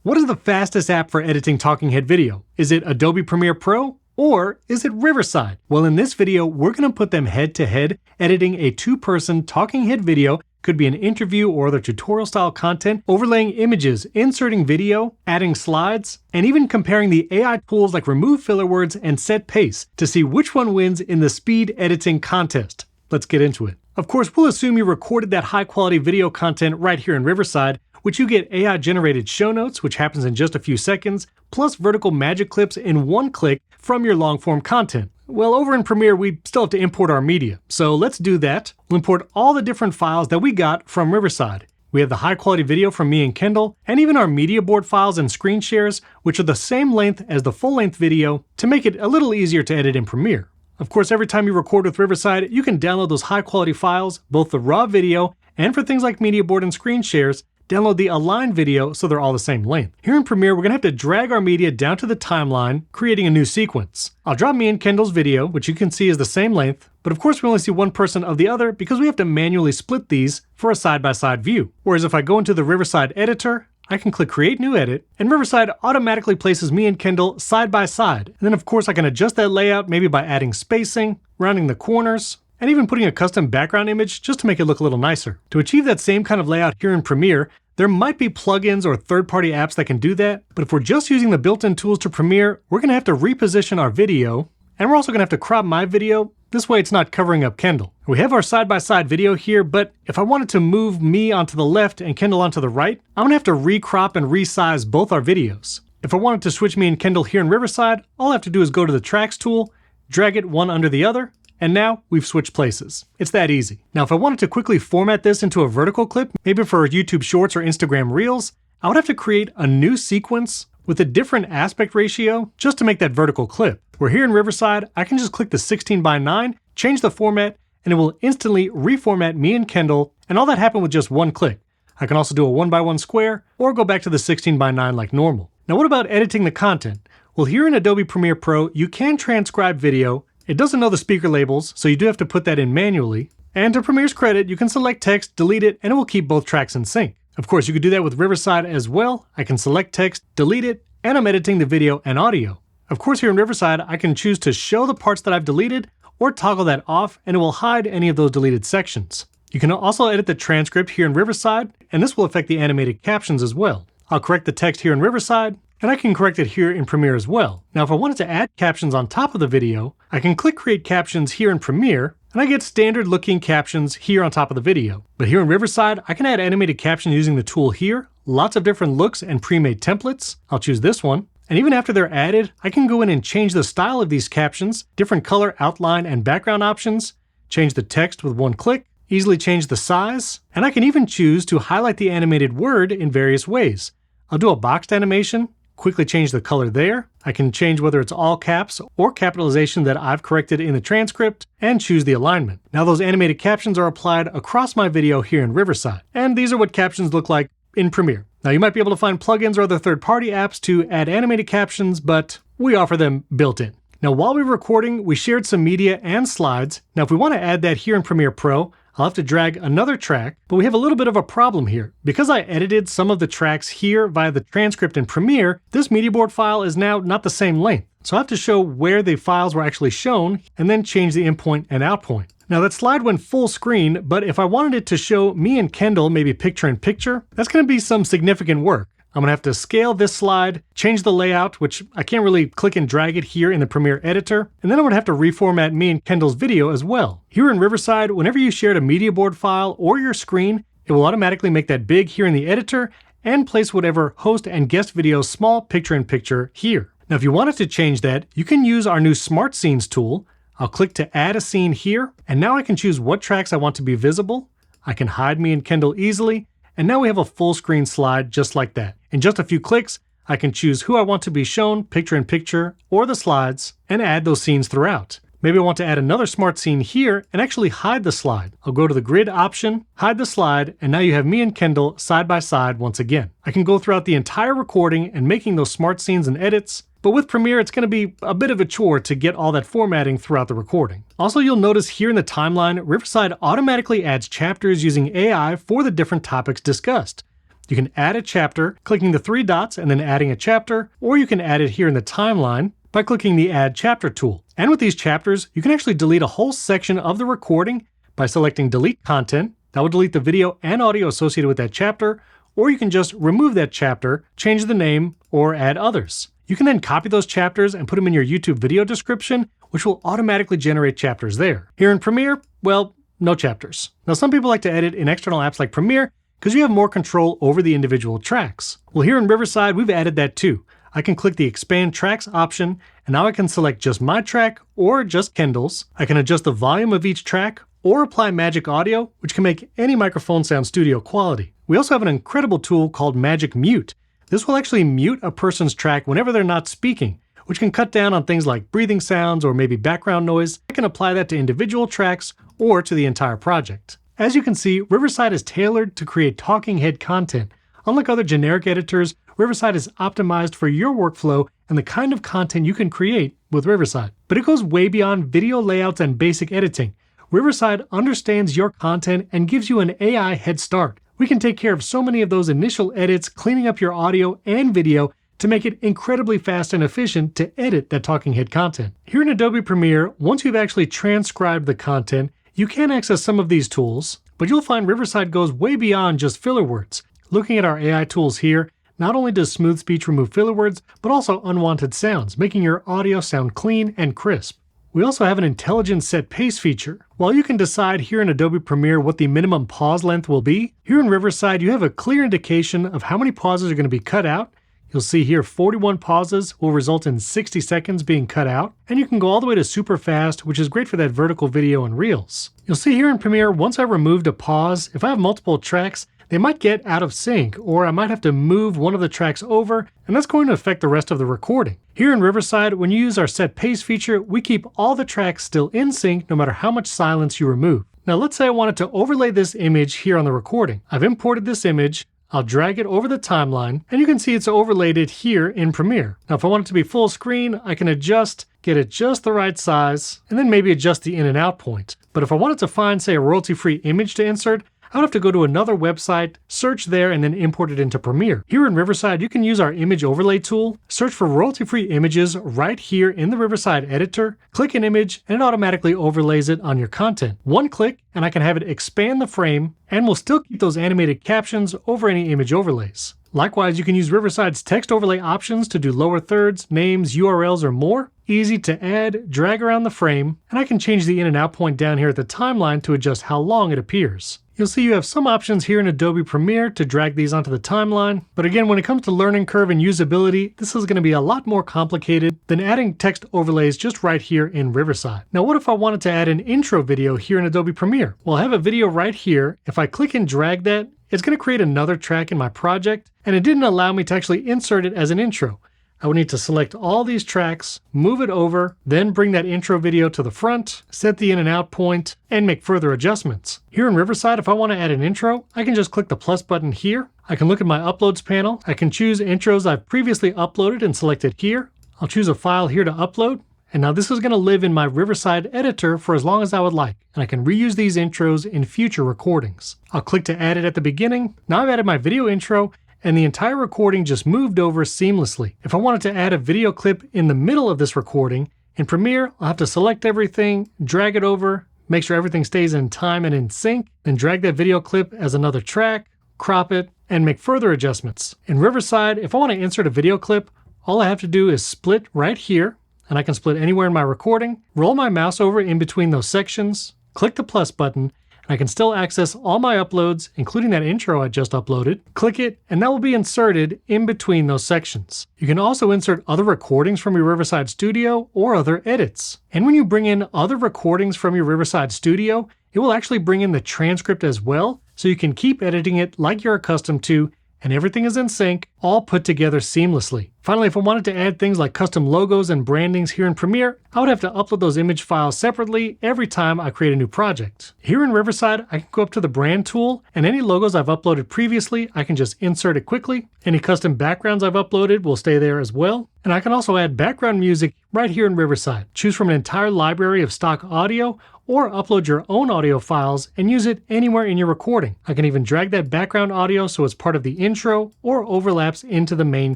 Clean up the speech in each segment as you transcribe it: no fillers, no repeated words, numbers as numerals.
What is the fastest app for editing talking head video? Is it Adobe Premiere Pro? Or is it Riverside? Well, in this video, we're going to put them head to head, editing a two-person talking head video. Could be an interview or other tutorial style content, overlaying images, inserting video, adding slides, and even comparing the AI tools like remove filler words and set pace to see which one wins in the speed editing contest. Let's get into it. Of course, we'll assume you recorded that high quality video content right here in Riverside, which you get AI generated show notes, which happens in just a few seconds, plus vertical magic clips in one click from your long form content. Well, over in Premiere, we still have to import our media. So let's do that. We'll import all the different files that we got from Riverside. We have the high quality video from me and Kendall, and even our media board files and screen shares, which are the same length as the full length video to make it a little easier to edit in Premiere. Of course, every time you record with Riverside, you can download those high quality files, both the raw video and for things like media board and screen shares, download the aligned video so they're all the same length. Here in Premiere, we're gonna have to drag our media down to the timeline, creating a new sequence. I'll drop me and Kendall's video, which you can see is the same length, but of course we only see one person of the other because we have to manually split these for a side-by-side view. Whereas if I go into the Riverside editor, I can click Create New Edit, and Riverside automatically places me and Kendall side by side. And then of course I can adjust that layout maybe by adding spacing, rounding the corners, and even putting a custom background image just to make it look a little nicer. To achieve that same kind of layout here in Premiere, there might be plugins or third-party apps that can do that, but if we're just using the built-in tools to Premiere, we're gonna have to reposition our video, and we're also gonna have to crop my video. This way it's not covering up Kendall. We have our side-by-side video here, but if I wanted to move me onto the left and Kendall onto the right, I'm gonna have to recrop and resize both our videos. If I wanted to switch me and Kendall here in Riverside, all I have to do is go to the Tracks tool, drag it one under the other, and now we've switched places. It's that easy. Now, if I wanted to quickly format this into a vertical clip, maybe for YouTube Shorts or Instagram Reels, I would have to create a new sequence with a different aspect ratio just to make that vertical clip. Where here in Riverside, I can just click the 16:9, change the format, and it will instantly reformat me and Kendall, and all that happened with just one click. I can also do a 1x1 square or go back to the 16:9 like normal. Now, what about editing the content? Well, here in Adobe Premiere Pro, you can transcribe video. It doesn't know the speaker labels, so you do have to put that in manually. And to Premiere's credit, you can select text, delete it, and it will keep both tracks in sync. Of course, you could do that with Riverside as well. I can select text, delete it, and I'm editing the video and audio. Of course, here in Riverside, I can choose to show the parts that I've deleted or toggle that off, and it will hide any of those deleted sections. You can also edit the transcript here in Riverside, and this will affect the animated captions as well. I'll correct the text here in Riverside, and I can correct it here in Premiere as well. Now, if I wanted to add captions on top of the video, I can click Create Captions here in Premiere, and I get standard looking captions here on top of the video. But here in Riverside, I can add animated captions using the tool here, lots of different looks and pre-made templates. I'll choose this one. And even after they're added, I can go in and change the style of these captions, different color, outline, and background options, change the text with one click, easily change the size, and I can even choose to highlight the animated word in various ways. I'll do a boxed animation, quickly change the color there. I can change whether it's all caps or capitalization that I've corrected in the transcript, and choose the alignment. Now those animated captions are applied across my video here in Riverside. And these are what captions look like in Premiere. Now you might be able to find plugins or other third-party apps to add animated captions, but we offer them built in. Now while we were recording, we shared some media and slides. Now if we want to add that here in Premiere Pro, I'll have to drag another track, but we have a little bit of a problem here. Because I edited some of the tracks here via the transcript in Premiere, this media board file is now not the same length. So I have to show where the files were actually shown and then change the in point and out point. Now that slide went full screen, but if I wanted it to show me and Kendall maybe picture in picture, that's gonna be some significant work. I'm gonna have to scale this slide, change the layout, which I can't really click and drag it here in the Premiere editor, and then I'm gonna have to reformat me and Kendall's video as well. Here in Riverside, whenever you shared a media board file or your screen, it will automatically make that big here in the editor and place whatever host and guest video small picture in picture here. Now if you wanted to change that, you can use our new Smart Scenes tool. I'll click to add a scene here, and now I can choose what tracks I want to be visible. I can hide me and Kendall easily, and now we have a full screen slide just like that. In just a few clicks, I can choose who I want to be shown, picture in picture, or the slides, and add those scenes throughout. Maybe I want to add another smart scene here and actually hide the slide. I'll go to the grid option, hide the slide, and now you have me and Kendall side by side once again. I can go throughout the entire recording and making those smart scenes and edits, but with Premiere, it's going to be a bit of a chore to get all that formatting throughout the recording. Also, you'll notice here in the timeline, Riverside automatically adds chapters using AI for the different topics discussed. You can add a chapter, clicking the three dots and then adding a chapter, or you can add it here in the timeline by clicking the Add Chapter tool. And with these chapters, you can actually delete a whole section of the recording by selecting Delete Content. That will delete the video and audio associated with that chapter, or you can just remove that chapter, change the name, or add others. You can then copy those chapters and put them in your YouTube video description, which will automatically generate chapters there. Here in Premiere, well, no chapters. Now, some people like to edit in external apps like Premiere because you have more control over the individual tracks. Well, here in Riverside, we've added that too. I can click the Expand Tracks option, and now I can select just my track or just Kendall's. I can adjust the volume of each track or apply Magic Audio, which can make any microphone sound studio quality. We also have an incredible tool called Magic Mute. This will actually mute a person's track whenever they're not speaking, which can cut down on things like breathing sounds or maybe background noise. I can apply that to individual tracks or to the entire project. As you can see, Riverside is tailored to create talking head content. Unlike other generic editors, Riverside is optimized for your workflow and the kind of content you can create with Riverside. But it goes way beyond video layouts and basic editing. Riverside understands your content and gives you an AI head start. We can take care of so many of those initial edits, cleaning up your audio and video to make it incredibly fast and efficient to edit that talking head content. Here in Adobe Premiere, once you've actually transcribed the content, you can access some of these tools, but you'll find Riverside goes way beyond just filler words. Looking at our AI tools here, not only does Smooth Speech remove filler words, but also unwanted sounds, making your audio sound clean and crisp. We also have an intelligent set pace feature. While you can decide here in Adobe Premiere what the minimum pause length will be, here in Riverside you have a clear indication of how many pauses are going to be cut out. You'll see here 41 pauses will result in 60 seconds being cut out, and you can go all the way to super fast, which is great for that vertical video and reels. You'll see here in Premiere, once I removed a pause, if I have multiple tracks, they might get out of sync, or I might have to move one of the tracks over, and that's going to affect the rest of the recording. Here in Riverside, when you use our set pace feature, we keep all the tracks still in sync no matter how much silence you remove. Now let's say I wanted to overlay this image here on the recording. I've imported this image, I'll drag it over the timeline, and you can see it's overlaid it here in Premiere. Now if I want it to be full screen, I can get it just the right size, and then maybe adjust the in and out point. But if I wanted to find, say, a royalty-free image to insert, I would have to go to another website, search there, and then import it into Premiere. Here in Riverside, you can use our image overlay tool, search for royalty-free images right here in the Riverside editor, click an image, and it automatically overlays it on your content. One click, and I can have it expand the frame, and we'll still keep those animated captions over any image overlays. Likewise, you can use Riverside's text overlay options to do lower thirds, names, URLs, or more. Easy to add, drag around the frame, and I can change the in and out point down here at the timeline to adjust how long it appears. You'll see you have some options here in Adobe Premiere to drag these onto the timeline, but again, when it comes to learning curve and usability, this is going to be a lot more complicated than adding text overlays just right here in Riverside. Now, what if I wanted to add an intro video here in Adobe Premiere? Well, I have a video right here. If I click and drag that, it's going to create another track in my project, and it didn't allow me to actually insert it as an intro. I would need to select all these tracks, move it over, then bring that intro video to the front, set the in and out point, and make further adjustments. Here in Riverside, if I want to add an intro, I can just click the plus button here. I can look at my uploads panel. I can choose intros I've previously uploaded and select it here. I'll choose a file here to upload. And now this is going to live in my Riverside editor for as long as I would like, and I can reuse these intros in future recordings. I'll click to add it at the beginning. Now I've added my video intro, and the entire recording just moved over seamlessly. If I wanted to add a video clip in the middle of this recording, in Premiere, I'll have to select everything, drag it over, make sure everything stays in time and in sync, then drag that video clip as another track, crop it, and make further adjustments. In Riverside, if I want to insert a video clip, all I have to do is split right here, and I can split anywhere in my recording, roll my mouse over in between those sections, click the plus button, and I can still access all my uploads, including that intro I just uploaded, click it, and that will be inserted in between those sections. You can also insert other recordings from your Riverside Studio or other edits. And when you bring in other recordings from your Riverside Studio, it will actually bring in the transcript as well, so you can keep editing it like you're accustomed to, and everything is in sync, all put together seamlessly. Finally, if I wanted to add things like custom logos and brandings here in Premiere, I would have to upload those image files separately every time I create a new project. Here in Riverside, I can go up to the brand tool, and any logos I've uploaded previously, I can just insert it quickly. Any custom backgrounds I've uploaded will stay there as well. And I can also add background music right here in Riverside. Choose from an entire library of stock audio, or upload your own audio files and use it anywhere in your recording. I can even drag that background audio so it's part of the intro or overlaps into the main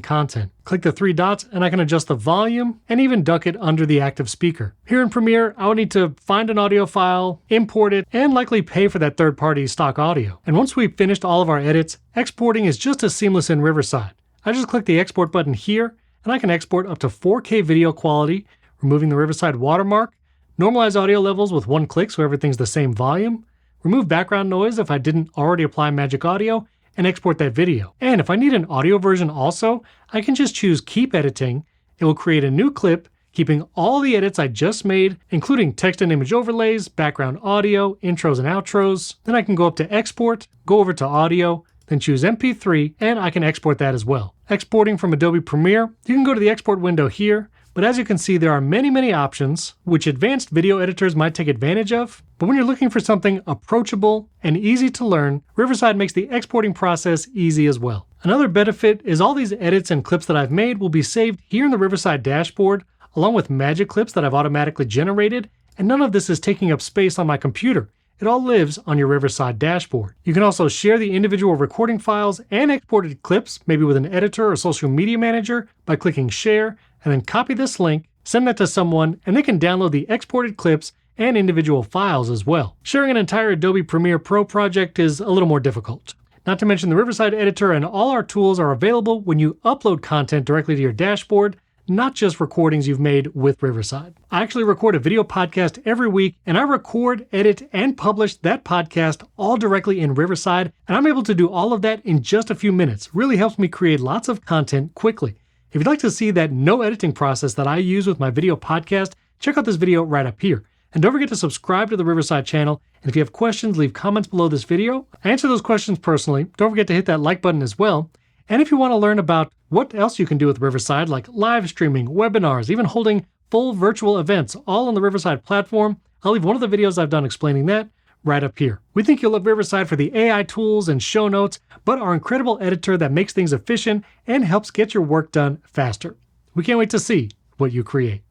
content. Click the three dots and I can adjust the volume and even duck it under the active speaker. Here in Premiere, I would need to find an audio file, import it, and likely pay for that third-party stock audio. And once we've finished all of our edits, exporting is just as seamless in Riverside. I just click the export button here, and I can export up to 4K video quality, removing the Riverside watermark, normalize audio levels with one click so everything's the same volume, remove background noise if I didn't already apply Magic Audio, and export that video. And if I need an audio version also, I can just choose Keep Editing. It will create a new clip, keeping all the edits I just made, including text and image overlays, background audio, intros and outros. Then I can go up to Export, go over to Audio, then choose MP3, and I can export that as well. Exporting from Adobe Premiere, you can go to the export window here, but as you can see, there are many options, which advanced video editors might take advantage of. But when you're looking for something approachable and easy to learn, Riverside makes the exporting process easy as well. Another benefit is all these edits and clips that I've made will be saved here in the Riverside dashboard, along with magic clips that I've automatically generated, and none of this is taking up space on my computer. It all lives on your Riverside dashboard. You can also share the individual recording files and exported clips, maybe with an editor or social media manager, by clicking Share, and then copy this link, send that to someone, and they can download the exported clips and individual files as well. Sharing an entire Adobe Premiere Pro project is a little more difficult. Not to mention the Riverside editor and all our tools are available when you upload content directly to your dashboard, not just recordings you've made with Riverside. I actually record a video podcast every week, and I record, edit, and publish that podcast all directly in Riverside, and I'm able to do all of that in just a few minutes. Really helps me create lots of content quickly. If you'd like to see that no editing process that I use with my video podcast, check out this video right up here. And don't forget to subscribe to the Riverside channel, and if you have questions, leave comments below this video. I answer those questions personally. Don't forget to hit that like button as well. And if you want to learn about what else you can do with Riverside, like live streaming, webinars, even holding full virtual events, all on the Riverside platform, I'll leave one of the videos I've done explaining that right up here. We think you'll love Riverside for the AI tools and show notes, but our incredible editor that makes things efficient and helps get your work done faster. We can't wait to see what you create.